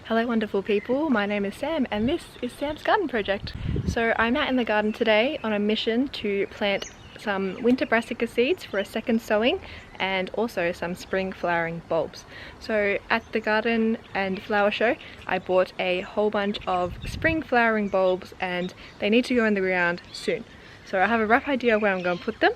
Hello wonderful people, my name is Sam and this is Sam's Garden Project. So I'm out in the garden today on a mission to plant some winter brassica seeds for a second sowing and also some spring flowering bulbs. So at the garden and flower show I bought a whole bunch of spring flowering bulbs and they need to go in the ground soon. So I have a rough idea of where I'm going to put them,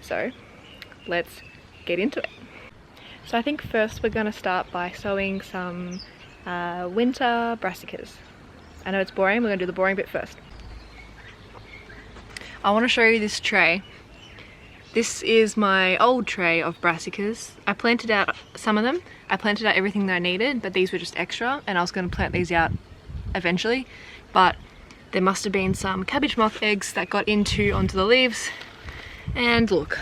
so let's get into it. So I think first we're going to start by sowing some winter brassicas. I know it's boring, we're going to do the boring bit first. I want to show you this tray. This is my old tray of brassicas. I planted out some of them. I planted out everything that I needed, but these were just extra and I was going to plant these out eventually. But there must have been some cabbage moth eggs that got onto the leaves. And look,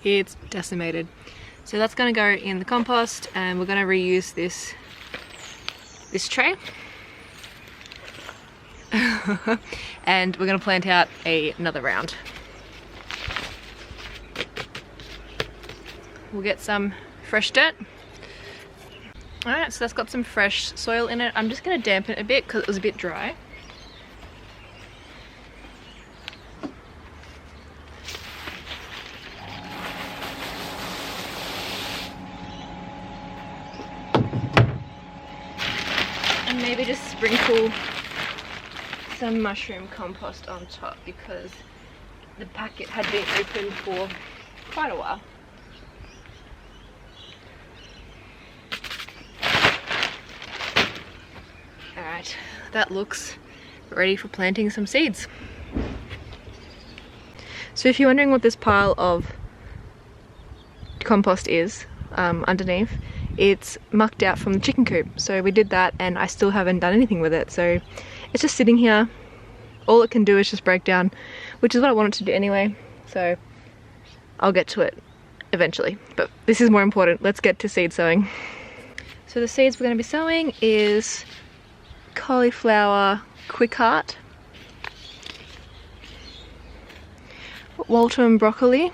it's decimated. So that's going to go in the compost and we're going to reuse this tray. And we're going to plant out another round. We'll get some fresh dirt. Alright, so that's got some fresh soil in it. I'm just going to dampen it a bit because it was a bit dry. And maybe just sprinkle some mushroom compost on top because the packet had been open for quite a while. Alright, that looks ready for planting some seeds. So if you're wondering what this pile of compost is underneath, it's mucked out from the chicken coop. So we did that and I still haven't done anything with it. So it's just sitting here. All it can do is just break down, which is what I wanted to do anyway. So I'll get to it eventually. But this is more important. Let's get to seed sowing. So the seeds we're going to be sowing is cauliflower quick heart, Waltham broccoli,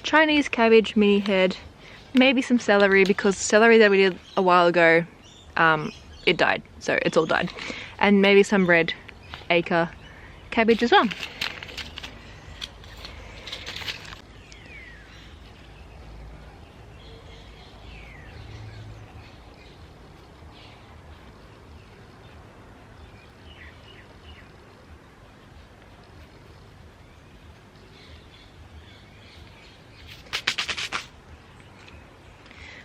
Chinese cabbage mini head, maybe some celery because celery that we did a while ago, it died, so it's all died, and maybe some red acre cabbage as well.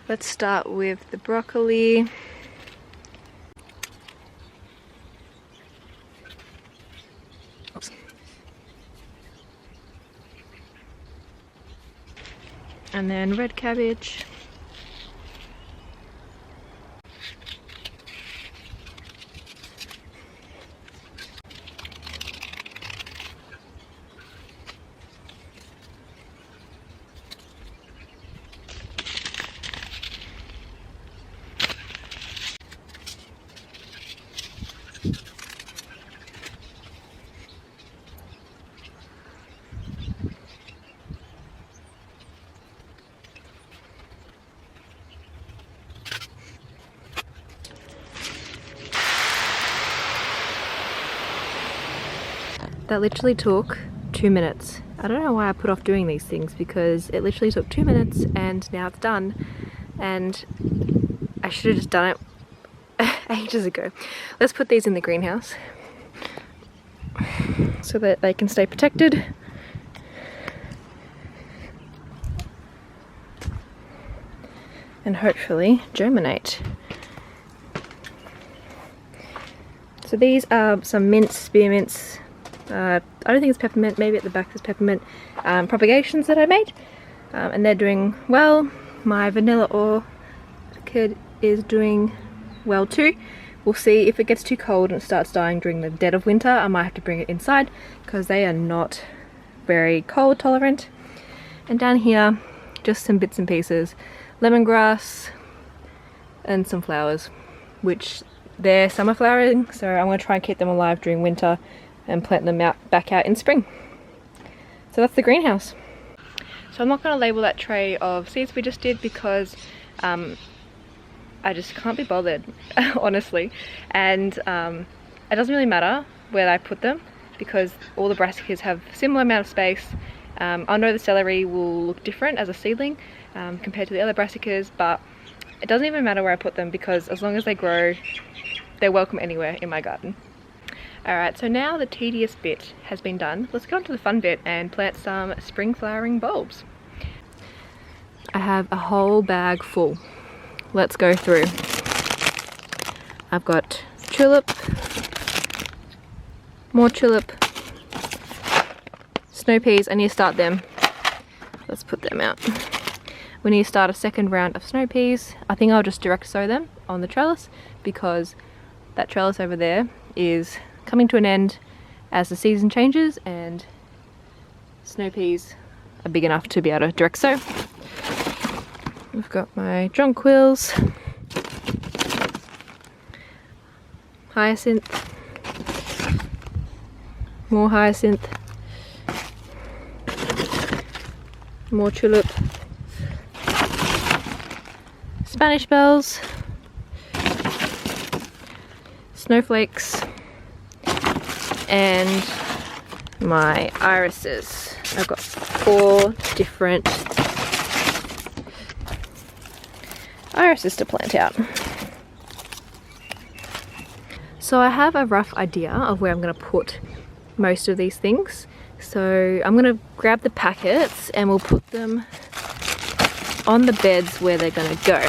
Let's start with the broccoli. Oops. And then red cabbage. That literally took 2 minutes. I don't know why I put off doing these things because it literally took 2 minutes and now it's done. And I should have just done it ages ago. Let's put these in the greenhouse so that they can stay protected. And hopefully germinate. So these are some mints, spearmints. I don't think it's peppermint, maybe at the back there's peppermint propagations that I made, and they're doing well. My vanilla orchid is doing well too. We'll see if it gets too cold and it starts dying during the dead of winter. I might have to bring it inside because they are not very cold tolerant. And down here just some bits and pieces, lemongrass and some flowers, which they're summer flowering, so I'm going to try and keep them alive during winter and plant them back out in spring. So that's the greenhouse. So I'm not going to label that tray of seeds we just did because I just can't be bothered, honestly. And it doesn't really matter where I put them because all the brassicas have similar amount of space. I know the celery will look different as a seedling compared to the other brassicas, but it doesn't even matter where I put them because as long as they grow, they're welcome anywhere in my garden. Alright, so now the tedious bit has been done. Let's go on to the fun bit and plant some spring flowering bulbs. I have a whole bag full. Let's go through. I've got tulip, more tulip, snow peas. I need to start them. Let's put them out. We need to start a second round of snow peas. I think I'll just direct sow them on the trellis because that trellis over there is coming to an end as the season changes and snow peas are big enough to be able to direct sow. I've got my jonquils, hyacinth, more hyacinth, more tulip, Spanish bells, snowflakes, and my irises. I've got 4 different irises to plant out. So I have a rough idea of where I'm going to put most of these things. So I'm going to grab the packets and we'll put them on the beds where they're going to go.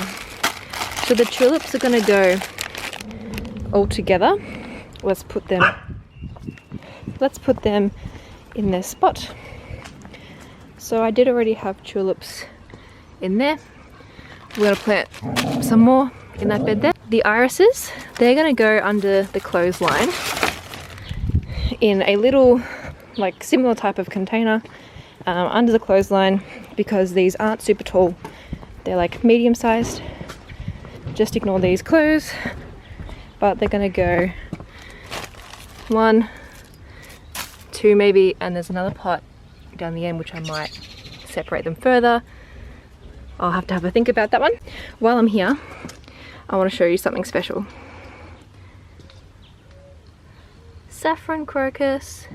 So the tulips are going to go all together. Let's put them in their spot. So I did already have tulips in there. We're going to plant some more in that bed there. The irises, they're going to go under the clothesline in a little like similar type of container under the clothesline because these aren't super tall. They're like medium sized. Just ignore these clothes, but they're going to go 1, 2 maybe, and there's another pot down the end which I might separate them further. I'll have to have a think about that one. While I'm here, I want to show you something special. Saffron crocus.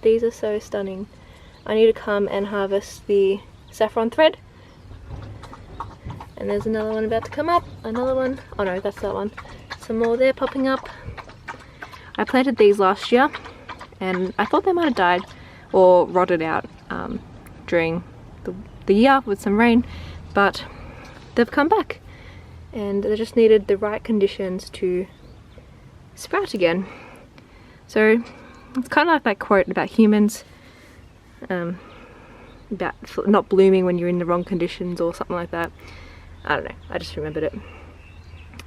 These are so stunning. I need to come and harvest the saffron thread. And there's another one about to come up. Another one. Oh no, that's that one. Some more there popping up. I planted these last year and I thought they might have died or rotted out during the year with some rain, but they've come back and they just needed the right conditions to sprout again. So it's kind of like that quote about humans, about not blooming when you're in the wrong conditions or something like that. I don't know, I just remembered it.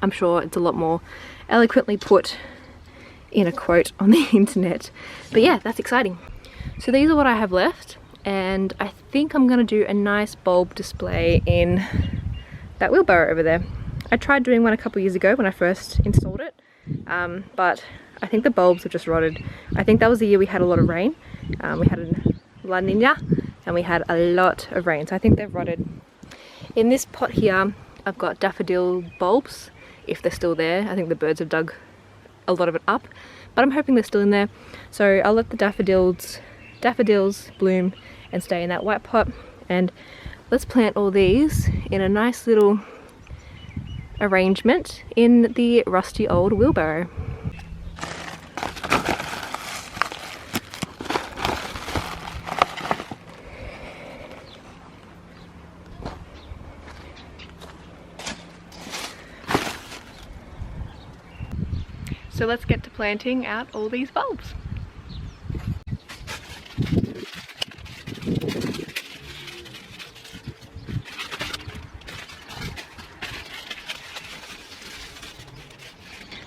I'm sure it's a lot more eloquently put in a quote on the internet, but yeah, that's exciting. So these are what I have left, and I think I'm gonna do a nice bulb display in that wheelbarrow over there. I tried doing one a couple years ago when I first installed it, but I think the bulbs have just rotted. I think that was the year we had a lot of rain. We had a La Nina and we had a lot of rain, so I think they've rotted. In this pot here, I've got daffodil bulbs, if they're still there. I think the birds have dug a lot of it up, but I'm hoping they're still in there. So I'll let the daffodils bloom and stay in that white pot, and let's plant all these in a nice little arrangement in the rusty old wheelbarrow. So let's get to planting out all these bulbs.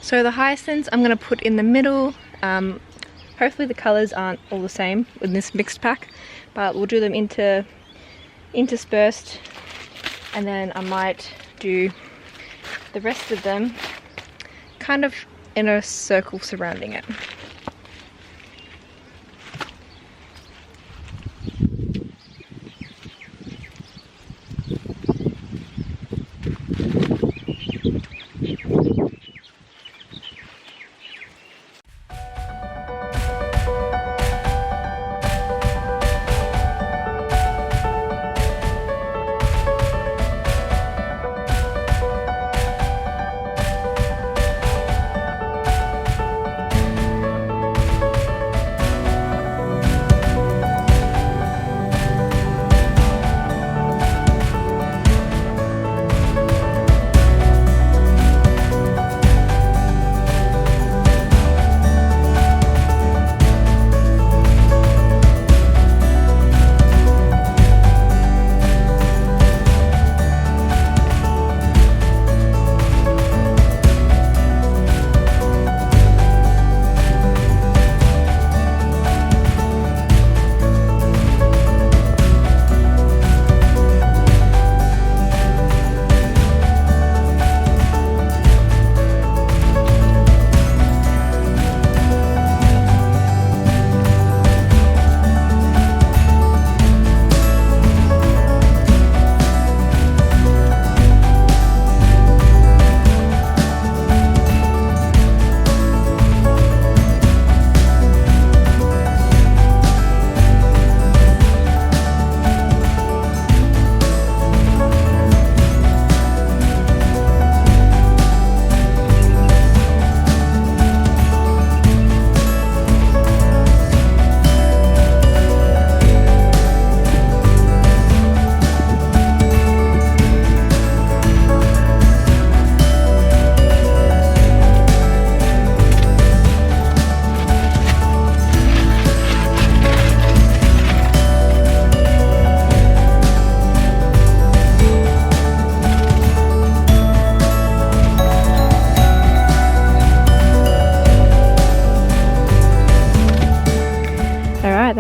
So the hyacinths I'm going to put in the middle. Hopefully the colours aren't all the same in this mixed pack, but we'll do them interspersed, and then I might do the rest of them kind of in a circle surrounding it.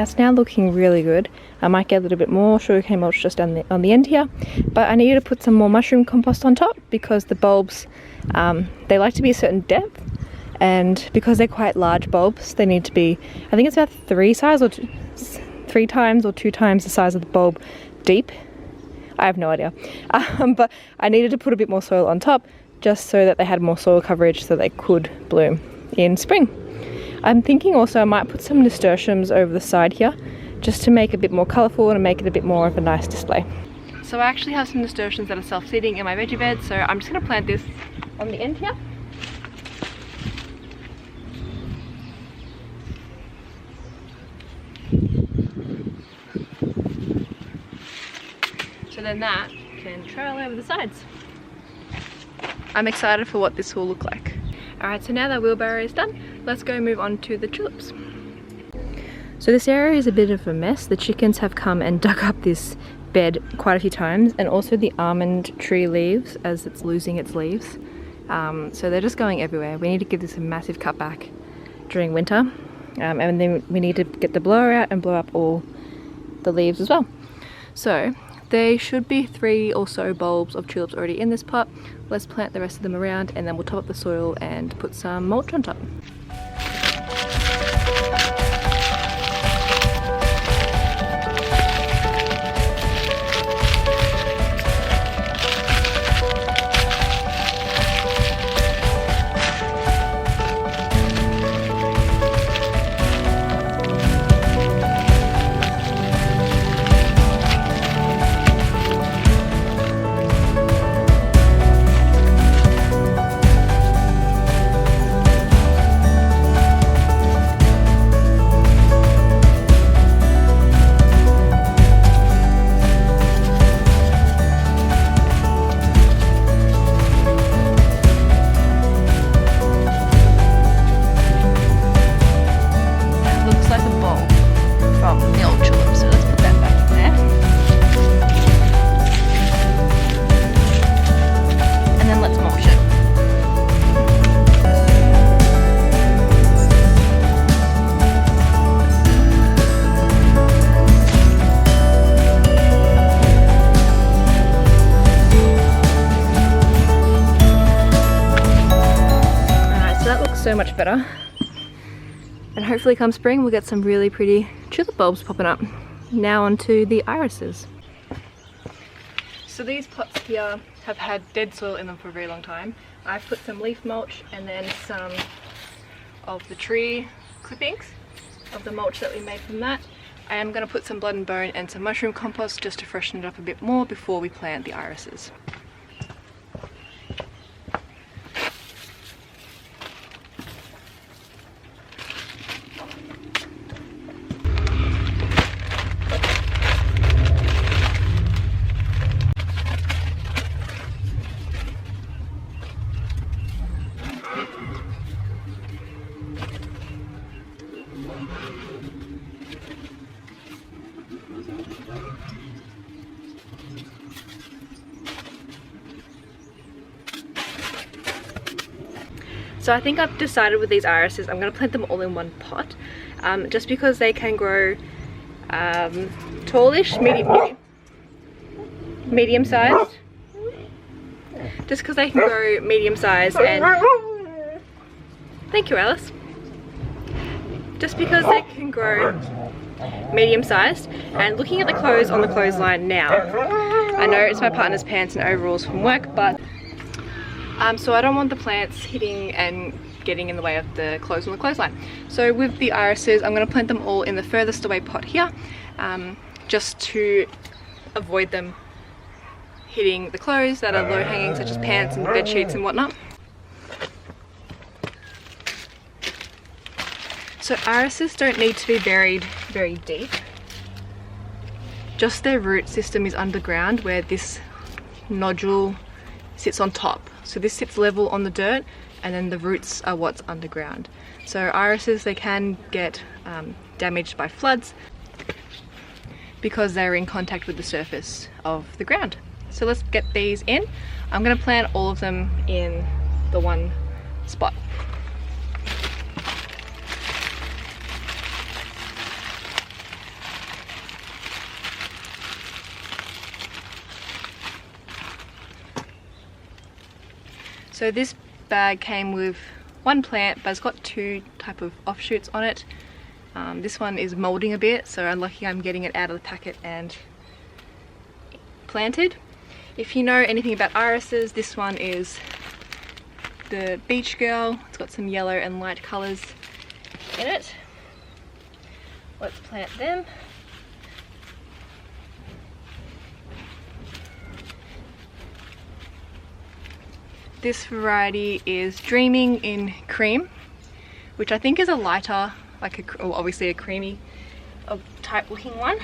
that's now looking really good. I might get a little bit more sugarcane mulch just on the end here, but I need to put some more mushroom compost on top because the bulbs, they like to be a certain depth, and because they're quite large bulbs, they need to be, I think it's about 3 times or 2 times the size of the bulb deep. I have no idea, but I needed to put a bit more soil on top just so that they had more soil coverage so they could bloom in spring. I'm thinking also I might put some nasturtiums over the side here just to make it a bit more colourful and make it a bit more of a nice display. So I actually have some nasturtiums that are self-seeding in my veggie bed, so I'm just going to plant this on the end here. So then that can trail over the sides. I'm excited for what this will look like. Alright, so now that wheelbarrow is done, let's go move on to the tulips. So this area is a bit of a mess. The chickens have come and dug up this bed quite a few times, and also the almond tree leaves as it's losing its leaves. So they're just going everywhere. We need to give this a massive cutback during winter, and then we need to get the blower out and blow up all the leaves as well. So there should be 3 or so bulbs of tulips already in this pot. Let's plant the rest of them around and then we'll top up the soil and put some mulch on top. So much better, and hopefully come spring we'll get some really pretty tulip bulbs popping up. Now onto the irises. So these pots here have had dead soil in them for a very long time. I've put some leaf mulch and then some of the tree clippings of the mulch that we made from that. I am going to put some blood and bone and some mushroom compost just to freshen it up a bit more before we plant the irises. So I think I've decided with these irises I'm going to plant them all in one pot, just because they can grow tallish, medium sized, just because they can grow medium sized, and thank you Alice, just because they can grow medium sized. And looking at the clothes on the clothesline now, I know it's my partner's pants and overalls from work, but so I don't want the plants hitting and getting in the way of the clothes on the clothesline. So with the irises, I'm going to plant them all in the furthest away pot here, just to avoid them hitting the clothes that are low hanging, such as pants and bed sheets and whatnot. So irises don't need to be buried very deep. Just their root system is underground, where this nodule sits on top. So this sits level on the dirt, and then the roots are what's underground. So irises, they can get damaged by floods because they're in contact with the surface of the ground. So let's get these in. I'm going to plant all of them in the one spot. So this bag came with one plant, but it's got two type of offshoots on it. This one is molding a bit, so I'm lucky I'm getting it out of the packet and planted. If you know anything about irises, this one is the Beach Girl. It's got some yellow and light colours in it. Let's plant them. This variety is Dreaming in Cream, which I think is a lighter, like obviously a creamy type looking one.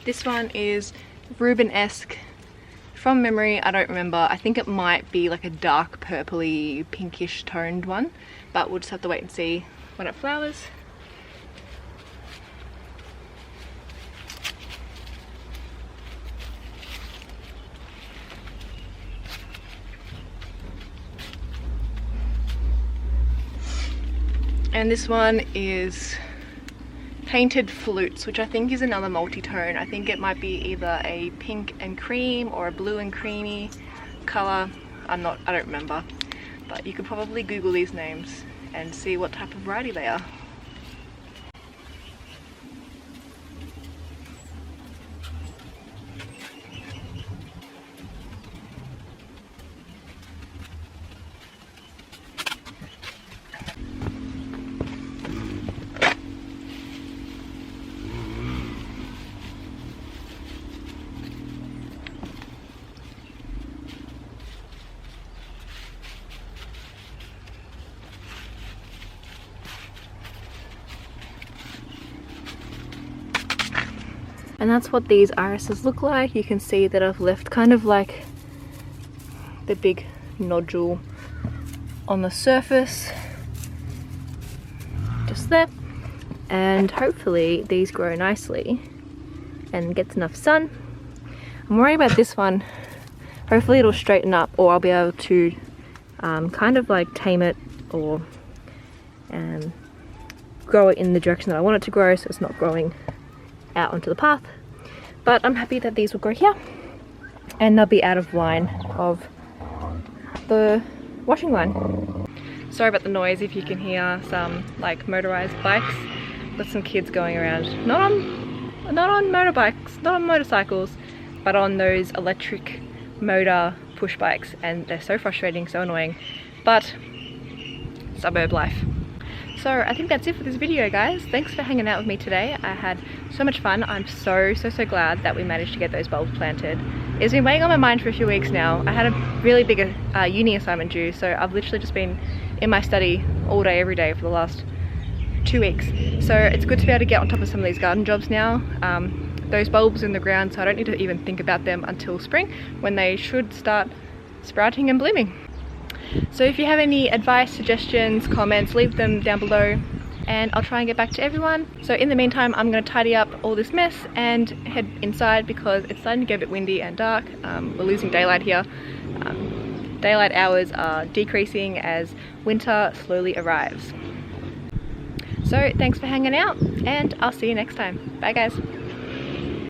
This one is Rubenesque. From memory, I don't remember. I think it might be like a dark purpley pinkish toned one, but we'll just have to wait and see when it flowers. And this one is Painted Flutes, which I think is another multi-tone. I think it might be either a pink and cream or a blue and creamy colour. I don't remember. But you could probably Google these names and see what type of variety they are. And that's what these irises look like. You can see that I've left kind of like the big nodule on the surface, just there. And hopefully these grow nicely and gets enough sun. I'm worried about this one. Hopefully it'll straighten up, or I'll be able to kind of like tame it or grow it in the direction that I want it to grow, so it's not growing out onto the path. But I'm happy that these will grow here and they'll be out of line of the washing line. Sorry about the noise if you can hear some like motorized bikes with some kids going around. Not on motorbikes, not on motorcycles, but on those electric motor push bikes, and they're so frustrating, so annoying. But suburb life. So I think that's it for this video, guys. Thanks for hanging out with me today. I had so much fun. I'm so glad that we managed to get those bulbs planted. It's been weighing on my mind for a few weeks now. I had a really big uni assignment due, so I've literally just been in my study all day, every day for the last 2 weeks. So it's good to be able to get on top of some of these garden jobs now. Those bulbs in the ground, so I don't need to even think about them until spring, when they should start sprouting and blooming. So if you have any advice, suggestions, comments, leave them down below and I'll try and get back to everyone. So in the meantime, I'm going to tidy up all this mess and head inside because it's starting to get a bit windy and dark. We're losing daylight here. Daylight hours are decreasing as winter slowly arrives. So thanks for hanging out and I'll see you next time. Bye guys.